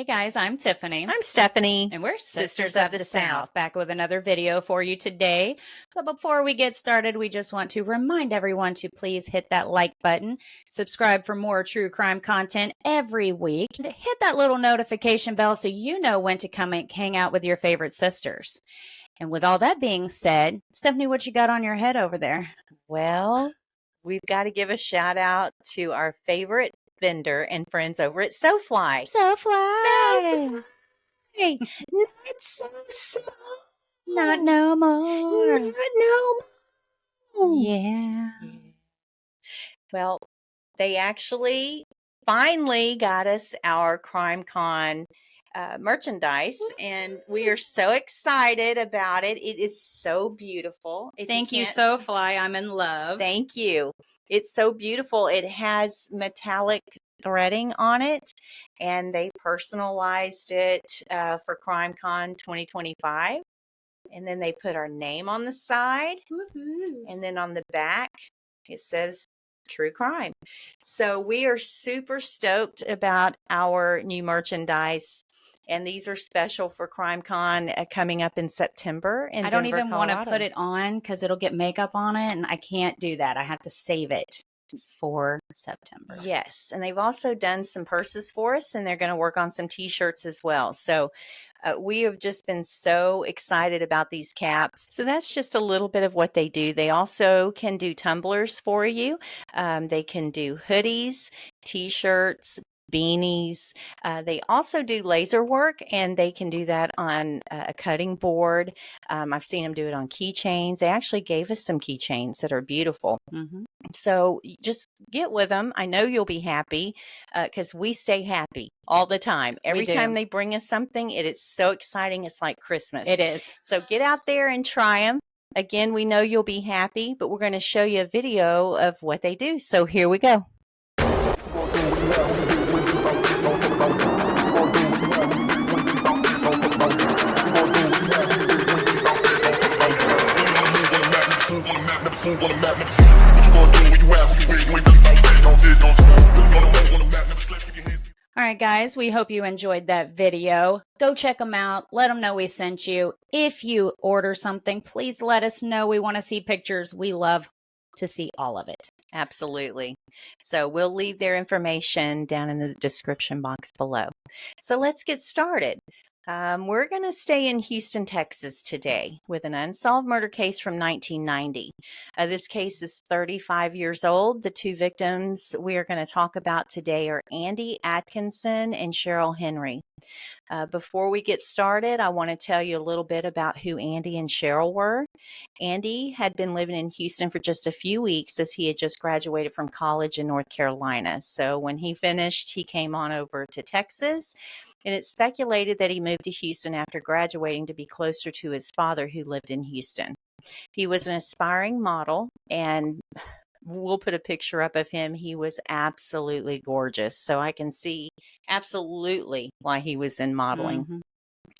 guys, I'm Tiffany. I'm Stephanie. And we're Sisters of the South. back with another video for you today. But before we get started, we just want to remind everyone to please hit that like button, subscribe for more true crime content every week, and hit that little notification bell so you know when to come and hang out with your favorite sisters. And with all that being said, Stephanie, what you got on your head over there? Well, we've got to give a shout out to our favorite vendor and friends over at SoFly. SoFly! Hey, it's so Not no more. Not no more. Yeah. Well, they actually finally got us our CrimeCon merchandise, and we are so excited about it. It is so beautiful. Thank you, SoFly. I'm in love. Thank you. It's so beautiful. It has metallic threading on it, and they personalized it for CrimeCon 2025. And then they put our name on the side. Woo-hoo. And then on the back, it says True Crime. So we are super stoked about our new merchandise. And these are special for CrimeCon coming up in September in I don't Denver, even want to Colorado. put it on because it'll get makeup on it, and I can't do that. I have to save it for September. Yes, and they've also done some purses for us, and they're going to work on some t-shirts as well. So we have just been so excited about these caps. So that's just a little bit of what they do. They also can do tumblers for you. They can do hoodies, t-shirts, beanies. They also do laser work, and they can do that on a cutting board. I've seen them do it on keychains. They actually gave us some keychains that are beautiful. Mm-hmm. So just get with them. I know you'll be happy because we stay happy all the time. Every time they bring us something, it is so exciting. It's like Christmas. It is. So get out there and try them. Again, we know you'll be happy, but we're going to show you a video of what they do. So here we go. All right, guys, we hope you enjoyed that video. Go check them out. Let them know we sent you. If you order something, please let us know. We want to see pictures. We love to see all of it. Absolutely. So we'll leave their information down in the description box below. So let's get started. We're going to stay in Houston, Texas today with an unsolved murder case from 1990. This case is 35 years old. The two victims we are going to talk about today are Andy Atkinson and Cheryl Henry. Before we get started, I want to tell you a little bit about who Andy and Cheryl were. Andy had been living in Houston for just a few weeks as he had just graduated from college in North Carolina. So when he finished, he came on over to Texas. And it's speculated that he moved to Houston after graduating to be closer to his father, who lived in Houston. He was an aspiring model, and we'll put a picture up of him. He was absolutely gorgeous. So I can see absolutely why he was in modeling. Mm-hmm.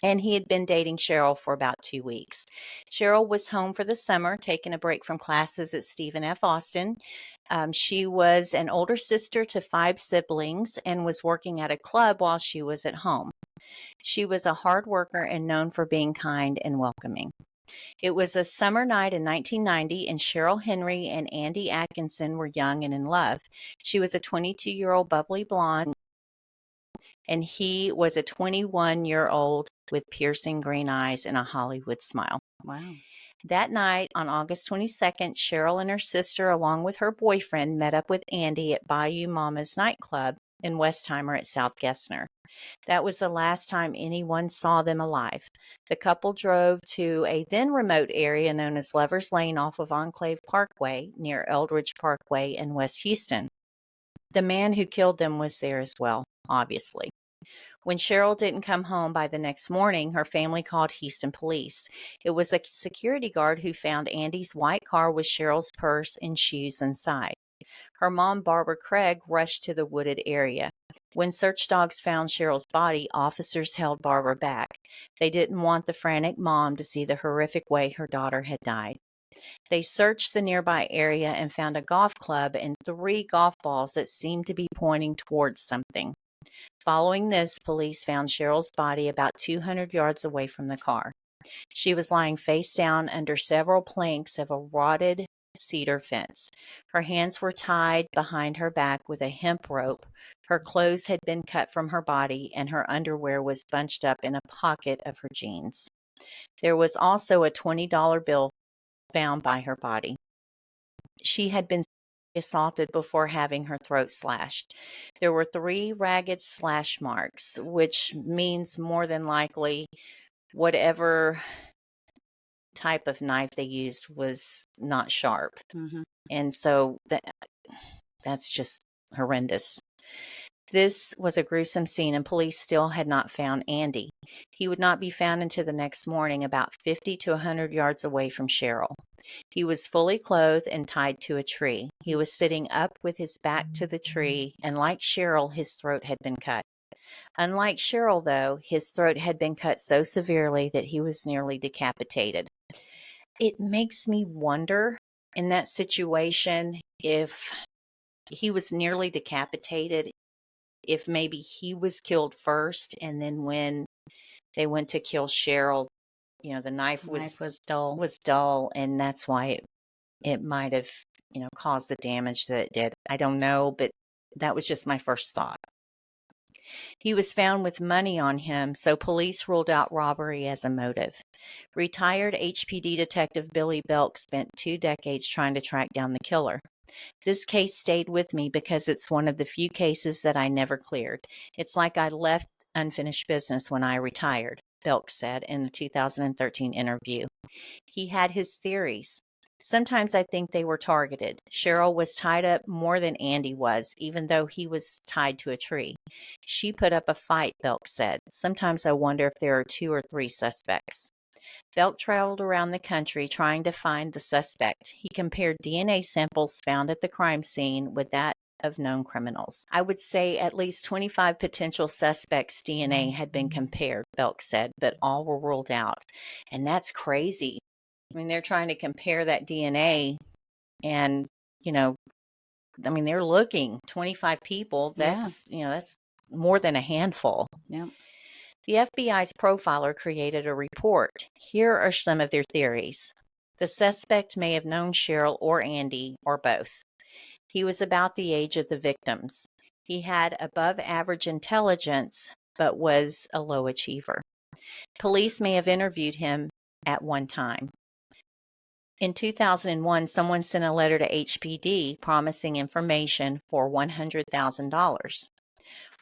And he had been dating Cheryl for about 2 weeks. Cheryl was home for the summer, taking a break from classes at Stephen F. Austin. She was an older sister to 5 siblings and was working at a club while she was at home. She was a hard worker and known for being kind and welcoming. It was a summer night in 1990, and Cheryl Henry and Andy Atkinson were young and in love. She was a 22-year-old bubbly blonde, and he was a 21-year-old with piercing green eyes and a Hollywood smile. Wow. That night, on August 22nd, Cheryl and her sister, along with her boyfriend, met up with Andy at Bayou Mama's nightclub in Westheimer at South Gessner. That was the last time anyone saw them alive. The couple drove to a then remote area known as Lover's Lane off of Enclave Parkway near Eldridge Parkway in West Houston. The man who killed them was there as well, obviously. When Cheryl didn't come home by the next morning, her family called Houston police. It was a security guard who found Andy's white car with Cheryl's purse and shoes inside. Her mom, Barbara Craig, rushed to the wooded area. When search dogs found Cheryl's body, officers held Barbara back. They didn't want the frantic mom to see the horrific way her daughter had died. They searched the nearby area and found a golf club and 3 golf balls that seemed to be pointing towards something. Following this, police found Cheryl's body about 200 yards away from the car. She was lying face down under several planks of a rotted cedar fence. Her hands were tied behind her back with a hemp rope. Her clothes had been cut from her body, and her underwear was bunched up in a pocket of her jeans. There was also a $20 bill found by her body. She had been assaulted before having her throat slashed. There were 3 ragged slash marks, which means more than likely whatever type of knife they used was not sharp. Mm-hmm. And so that's just horrendous. This was a gruesome scene, and police still had not found Andy. He would not be found until the next morning, about 50 to 100 yards away from Cheryl. He was fully clothed and tied to a tree. He was sitting up with his back to the tree, and like Cheryl, his throat had been cut. Unlike Cheryl, though, his throat had been cut so severely that he was nearly decapitated. It makes me wonder in that situation if he was nearly decapitated, if maybe he was killed first, and then when they went to kill Cheryl, the knife was dull. was dull, and that's why it might have, caused the damage that it did. I don't know, but that was just my first thought. He was found with money on him, so police ruled out robbery as a motive. Retired HPD detective Billy Belk spent 2 decades trying to track down the killer. This case stayed with me because it's one of the few cases that I never cleared. It's like I left unfinished business when I retired, Belk said in a 2013 interview. He had his theories. Sometimes I think they were targeted. Cheryl was tied up more than Andy was, even though he was tied to a tree. She put up a fight, Belk said. Sometimes I wonder if there are 2 or 3 suspects. Belk traveled around the country trying to find the suspect. He compared DNA samples found at the crime scene with that of known criminals. I would say at least 25 potential suspects' DNA had been compared, Belk said, but all were ruled out. And that's crazy. I mean, they're trying to compare that DNA and, they're looking 25 people. That's more than a handful. Yeah. The FBI's profiler created a report. Here are some of their theories. The suspect may have known Cheryl or Andy or both. He was about the age of the victims. He had above average intelligence, but was a low achiever. Police may have interviewed him at one time. In 2001, someone sent a letter to HPD promising information for $100,000.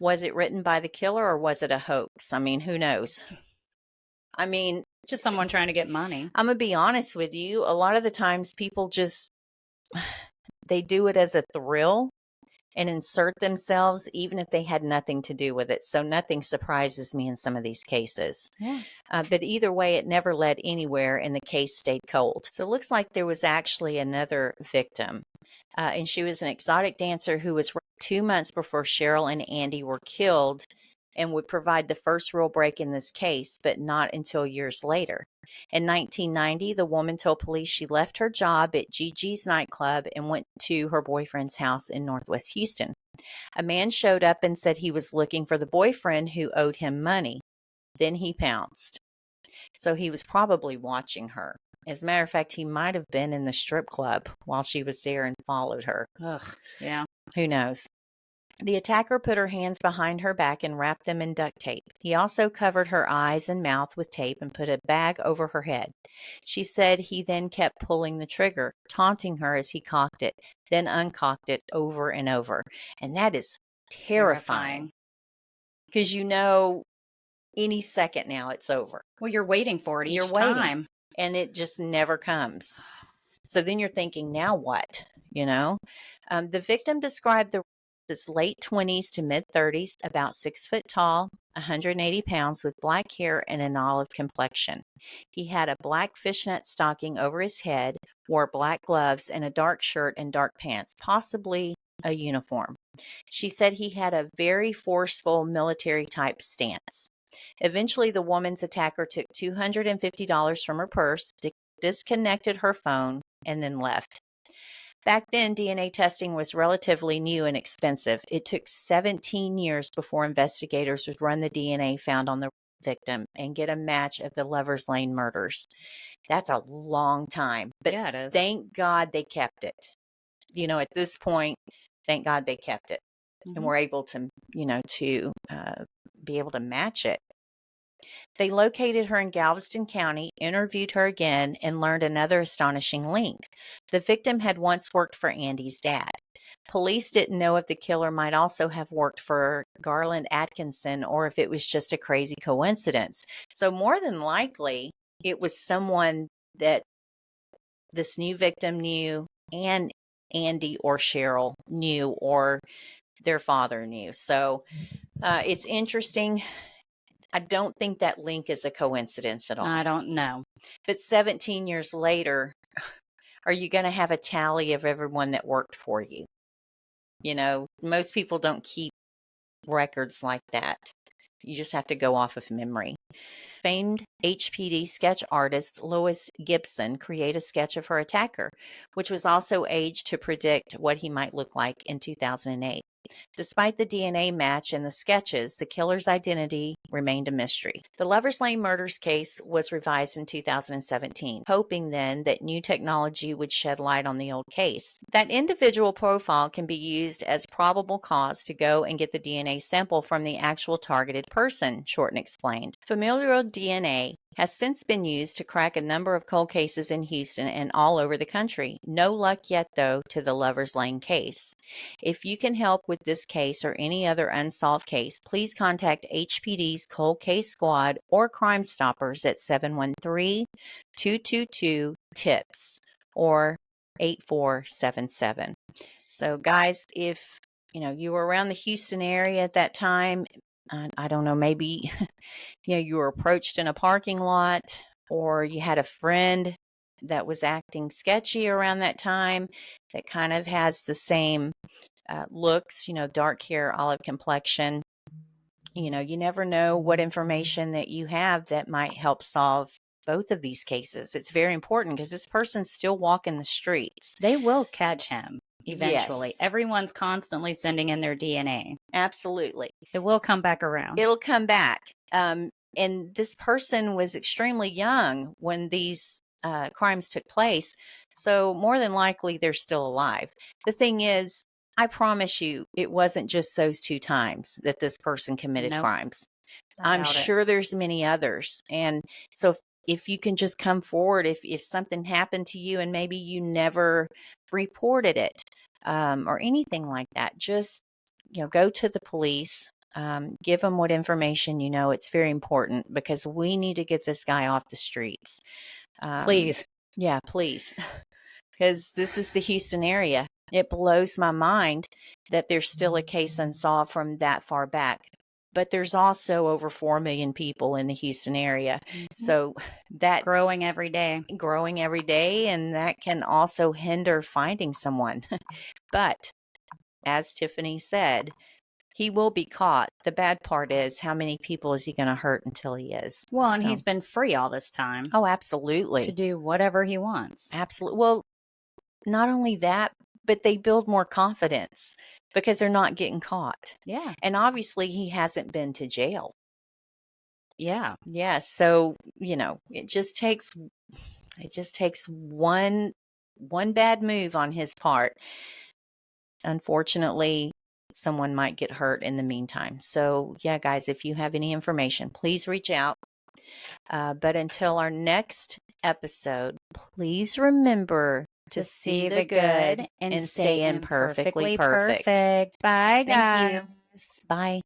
Was it written by the killer or was it a hoax? I mean, who knows? Just someone trying to get money. I'm going to be honest with you. A lot of the times people they do it as a thrill and insert themselves even if they had nothing to do with it. So nothing surprises me in some of these cases. Yeah. But either way, it never led anywhere and the case stayed cold. So it looks like there was actually another victim. And she was an exotic dancer who was raped 2 months before Cheryl and Andy were killed and would provide the first real break in this case, but not until years later. In 1990, the woman told police she left her job at Gigi's nightclub and went to her boyfriend's house in Northwest Houston. A man showed up and said he was looking for the boyfriend who owed him money. Then he pounced. So he was probably watching her. As a matter of fact, he might have been in the strip club while she was there and followed her. Ugh, yeah. Who knows? The attacker put her hands behind her back and wrapped them in duct tape. He also covered her eyes and mouth with tape and put a bag over her head. She said he then kept pulling the trigger, taunting her as he cocked it, then uncocked it over and over. And that is terrifying. Because any second now it's over. Well, you're waiting for it each time. And it just never comes. So then you're thinking, now what? The victim described this late 20s to mid 30s, about 6 foot tall, 180 pounds, with black hair and an olive complexion. He had a black fishnet stocking over his head, wore black gloves, and a dark shirt and dark pants, possibly a uniform. She said he had a very forceful military type stance. Eventually, the woman's attacker took $250 from her purse, disconnected her phone, and then left. Back then, DNA testing was relatively new and expensive. It took 17 years before investigators would run the DNA found on the victim and get a match of the Lovers Lane murders. That's a long time, but Yeah, it is. thank God they kept it. At this point, thank God they kept it and were able to, be able to match it. They located her in Galveston County, interviewed her again, and learned another astonishing link. The victim had once worked for Andy's dad. Police didn't know if the killer might also have worked for Garland Atkinson or if it was just a crazy coincidence. So more than likely, it was someone that this new victim knew and Andy or Cheryl knew or their father knew. So it's interesting. I don't think that link is a coincidence at all. I don't know. But 17 years later, are you going to have a tally of everyone that worked for you? Most people don't keep records like that. You just have to go off of memory. Famed HPD sketch artist Lois Gibson created a sketch of her attacker, which was also aged to predict what he might look like in 2008. Despite the DNA match in the sketches, the killer's identity remained a mystery. The Lovers Lane murders case was revised in 2017, hoping then that new technology would shed light on the old case. That individual profile can be used as probable cause to go and get the DNA sample from the actual targeted person, Shorten explained. Familial DNA has since been used to crack a number of cold cases in Houston and all over the country. No luck yet, though, to the Lovers Lane case. If you can help with this case or any other unsolved case, please contact HPD's Cold Case Squad or Crime Stoppers at 713-222-TIPS or 8477. So, guys, if you were around the Houston area at that time, I don't know, maybe you were approached in a parking lot or you had a friend that was acting sketchy around that time that kind of has the same looks, dark hair, olive complexion. You never know what information that you have that might help solve both of these cases. It's very important because this person's still walking the streets. They will catch him eventually. Yes. Everyone's constantly sending in their DNA. Absolutely. It will come back around. It'll come back. And this person was extremely young when these crimes took place. So more than likely, they're still alive. The thing is, I promise you, it wasn't just those 2 times that this person committed Nope. crimes. I I'm doubt it. sure there's many others. And so if you can just come forward, if something happened to you and maybe you never reported it or anything like that, just go to the police. Give them what information you know. It's very important because we need to get this guy off the streets. Please. Yeah, please. Because this is the Houston area. It blows my mind that there's still a case unsolved from that far back. But there's also over 4 million people in the Houston area. So that growing every day. And that can also hinder finding someone. But as Tiffany said, he will be caught. The bad part is, how many people is he going to hurt until he is? Well, and he's been free all this time. Oh, absolutely. To do whatever he wants. Absolutely. Well, not only that, but they build more confidence because they're not getting caught. Yeah. And obviously he hasn't been to jail. Yeah. Yeah. So, it just takes one bad move on his part. Unfortunately, someone might get hurt in the meantime. So, yeah, guys, if you have any information, please reach out. But until our next episode, please remember to see the good and stay imperfectly perfect. Bye, guys. Thank you. Bye.